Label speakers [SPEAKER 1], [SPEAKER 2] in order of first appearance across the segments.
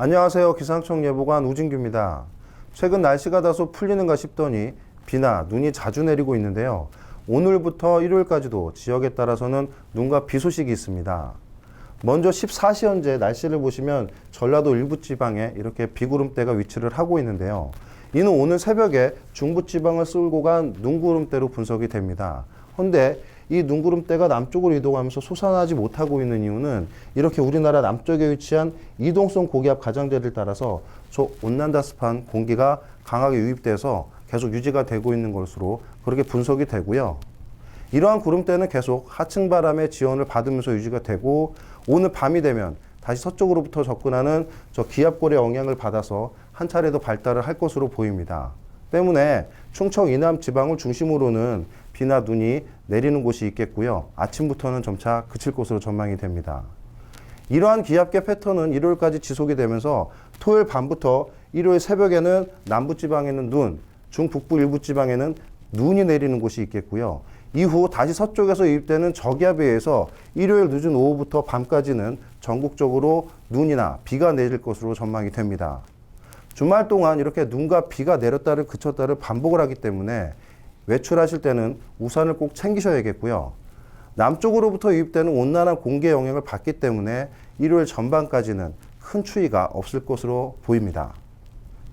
[SPEAKER 1] 안녕하세요. 기상청 예보관 우진규입니다. 최근 날씨가 다소 풀리는가 싶더니 비나 눈이 자주 내리고 있는데요. 오늘부터 일요일까지도 지역에 따라서는 눈과 비 소식이 있습니다. 먼저 14시 현재 날씨를 보시면 전라도 일부 지방에 이렇게 비구름대가 위치를 하고 있는데요. 이는 오늘 새벽에 중부 지방을 쓸고 간 눈구름대로 분석이 됩니다. 그런데 이 눈구름대가 남쪽으로 이동하면서 솟아나지 못하고 있는 이유는 이렇게 우리나라 남쪽에 위치한 이동성 고기압 가장자리를 따라서 저 온난다습한 공기가 강하게 유입돼서 계속 유지가 되고 있는 것으로 그렇게 분석이 되고요. 이러한 구름대는 계속 하층 바람의 지원을 받으면서 유지가 되고 오늘 밤이 되면 다시 서쪽으로부터 접근하는 저 기압골의 영향을 받아서 한 차례 더 발달을 할 것으로 보입니다. 때문에 충청 이남 지방을 중심으로는 비나 눈이 내리는 곳이 있겠고요. 아침부터는 점차 그칠 것으로 전망이 됩니다. 이러한 기압계 패턴은 일요일까지 지속이 되면서 토요일 밤부터 일요일 새벽에는 남부지방에는 눈, 중북부 일부 지방에는 눈이 내리는 곳이 있겠고요. 이후 다시 서쪽에서 유입되는 저기압에 의해서 일요일 늦은 오후부터 밤까지는 전국적으로 눈이나 비가 내릴 것으로 전망이 됩니다. 주말 동안 이렇게 눈과 비가 내렸다를 그쳤다를 반복을 하기 때문에 외출하실 때는 우산을 꼭 챙기셔야겠고요. 남쪽으로부터 유입되는 온난한 공기의 영향을 받기 때문에 일요일 전반까지는 큰 추위가 없을 것으로 보입니다.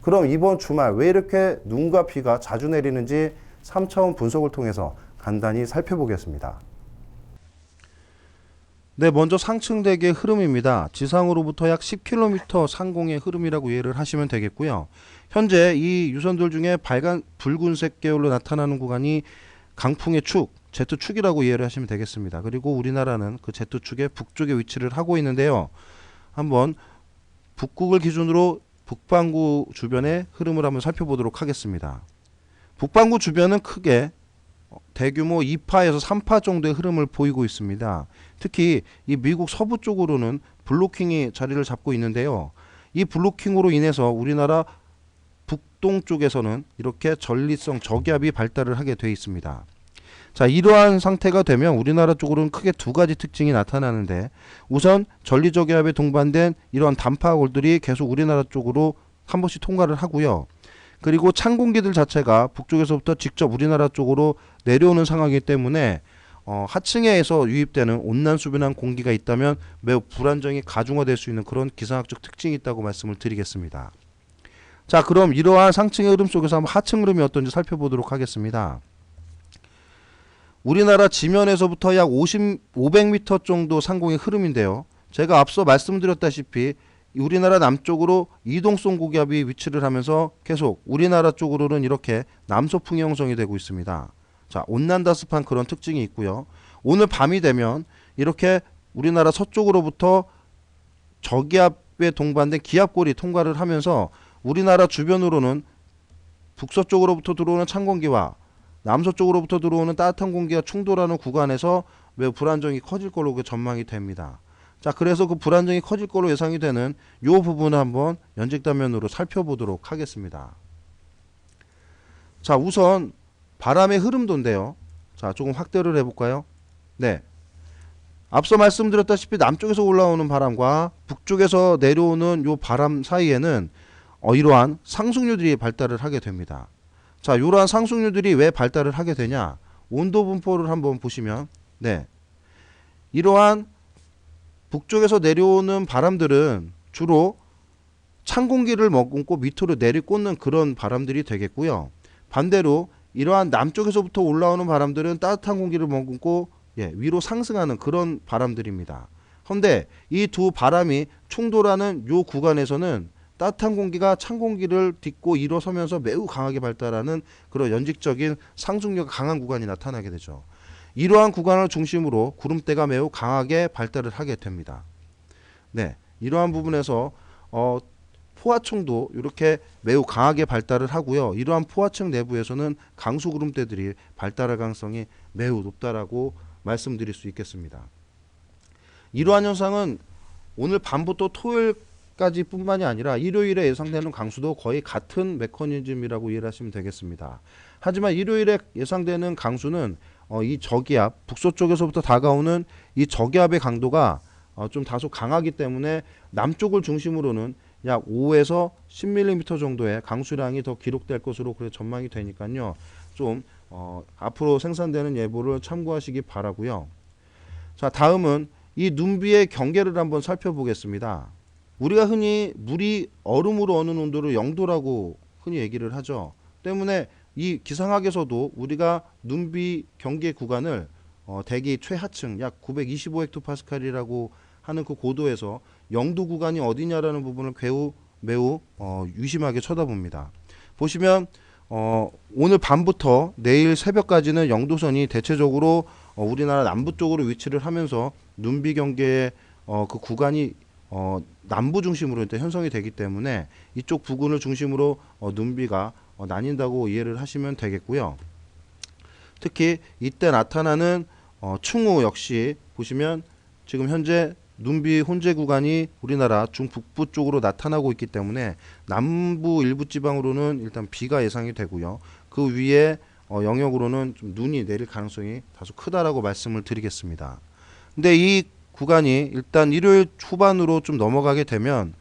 [SPEAKER 1] 그럼 이번 주말 왜 이렇게 눈과 비가 자주 내리는지 3차원 분석을 통해서 간단히 살펴보겠습니다.
[SPEAKER 2] 네, 먼저 상층대기의 흐름입니다. 지상으로부터 약 10km 상공의 흐름이라고 이해를 하시면 되겠고요. 현재 이 유선들 중에 붉은색 계열로 나타나는 구간이 강풍의 축, Z축이라고 이해를 하시면 되겠습니다. 그리고 우리나라는 그 Z축의 북쪽에 위치를 하고 있는데요. 한번 북극을 기준으로 북반구 주변의 흐름을 한번 살펴보도록 하겠습니다. 북반구 주변은 크게 대규모 2파에서 3파 정도의 흐름을 보이고 있습니다. 특히 이 미국 서부 쪽으로는 블로킹이 자리를 잡고 있는데요. 이 블로킹으로 인해서 우리나라 북동쪽에서는 이렇게 전리성 저기압이 발달을 하게 되어 있습니다. 자, 이러한 상태가 되면 우리나라 쪽으로는 크게 두 가지 특징이 나타나는데, 우선 전리저기압에 동반된 이러한 단파골들이 계속 우리나라 쪽으로 한 번씩 통과를 하고요. 그리고 찬 공기들 자체가 북쪽에서부터 직접 우리나라 쪽으로 내려오는 상황이기 때문에 하층에서 유입되는 온난수변한 공기가 있다면 매우 불안정이 가중화될 수 있는 그런 기상학적 특징이 있다고 말씀을 드리겠습니다. 자, 그럼 이러한 상층의 흐름 속에서 한번 하층 흐름이 어떤지 살펴보도록 하겠습니다. 우리나라 지면에서부터 약 500m 정도 상공의 흐름인데요. 제가 앞서 말씀드렸다시피 우리나라 남쪽으로 이동성 고기압이 위치를 하면서 계속 우리나라 쪽으로는 이렇게 남서풍이 형성이 되고 있습니다. 자, 온난다습한 그런 특징이 있고요. 오늘 밤이 되면 이렇게 우리나라 서쪽으로부터 저기압에 동반된 기압골이 통과를 하면서 우리나라 주변으로는 북서쪽으로부터 들어오는 찬 공기와 남서쪽으로부터 들어오는 따뜻한 공기가 충돌하는 구간에서 매우 불안정이 커질 걸로 전망이 됩니다. 자, 그래서 그 불안정이 커질 걸로 예상이 되는 이 부분을 한번 연직단면으로 살펴보도록 하겠습니다. 자, 우선 바람의 흐름도인데요. 자, 조금 확대를 해볼까요? 네. 앞서 말씀드렸다시피 남쪽에서 올라오는 바람과 북쪽에서 내려오는 이 바람 사이에는 이러한 상승류들이 발달을 하게 됩니다. 자, 이러한 상승류들이 왜 발달을 하게 되냐? 온도 분포를 한번 보시면, 네. 이러한 북쪽에서 내려오는 바람들은 주로 찬 공기를 머금고 밑으로 내리꽂는 그런 바람들이 되겠고요. 반대로 이러한 남쪽에서부터 올라오는 바람들은 따뜻한 공기를 머금고 위로 상승하는 그런 바람들입니다. 그런데 이 두 바람이 충돌하는 이 구간에서는 따뜻한 공기가 찬 공기를 딛고 일어서면서 매우 강하게 발달하는 그런 연직적인 상승력이 강한 구간이 나타나게 되죠. 이러한 구간을 중심으로 구름대가 매우 강하게 발달을 하게 됩니다. 네, 이러한 부분에서 포화층도 이렇게 매우 강하게 발달을 하고요. 이러한 포화층 내부에서는 강수 구름대들이 발달할 가능성이 매우 높다라고 말씀드릴 수 있겠습니다. 이러한 현상은 오늘 밤부터 토요일까지 뿐만이 아니라 일요일에 예상되는 강수도 거의 같은 메커니즘이라고 이해를 하시면 되겠습니다. 하지만 일요일에 예상되는 강수는 이 저기압, 북서쪽에서부터 다가오는 이 저기압의 강도가 좀 다소 강하기 때문에 남쪽을 중심으로는 약 5에서 10mm 정도의 강수량이 더 기록될 것으로 그래 전망이 되니까요. 좀 앞으로 생산되는 예보를 참고하시기 바라고요. 자, 다음은 이 눈비의 경계를 한번 살펴보겠습니다. 우리가 흔히 물이 얼음으로 어는 온도를 0도라고 흔히 얘기를 하죠. 때문에 이 기상학에서도 우리가 눈비 경계 구간을 대기 최하층 약 925헥토파스칼이라고 하는 그 고도에서 0도 구간이 어디냐라는 부분을 매우 유심하게 쳐다봅니다. 보시면 오늘 밤부터 내일 새벽까지는 0도선이 대체적으로 우리나라 남부 쪽으로 위치를 하면서 눈비 경계의 그 구간이 남부 중심으로 일단 형성이 되기 때문에 이쪽 부근을 중심으로 눈비가 나뉜다고 이해를 하시면 되겠고요. 특히 이때 나타나는 충우 역시 보시면 지금 현재 눈비 혼재 구간이 우리나라 중북부 쪽으로 나타나고 있기 때문에 남부 일부 지방으로는 일단 비가 예상이 되고요. 그 위에 영역으로는 좀 눈이 내릴 가능성이 다소 크다라고 말씀을 드리겠습니다. 근데 이 구간이 일단 일요일 후반으로 좀 넘어가게 되면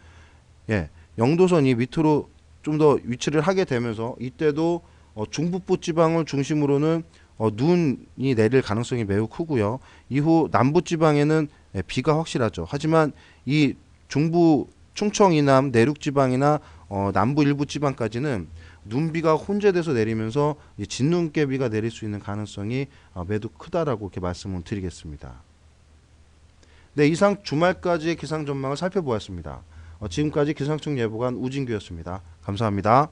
[SPEAKER 2] 0도선이 밑으로 좀 더 위치를 하게 되면서 이때도 중북부 지방을 중심으로는 눈이 내릴 가능성이 매우 크고요. 이후 남부 지방에는 비가 확실하죠. 하지만 이 중부 충청 이남 내륙 지방이나 남부 일부 지방까지는 눈비가 혼재돼서 내리면서 진눈깨비가 내릴 수 있는 가능성이 매우 크다라고 이렇게 말씀을 드리겠습니다. 네, 이상 주말까지의 기상 전망을 살펴보았습니다. 지금까지 기상청 예보관 우진규였습니다. 감사합니다.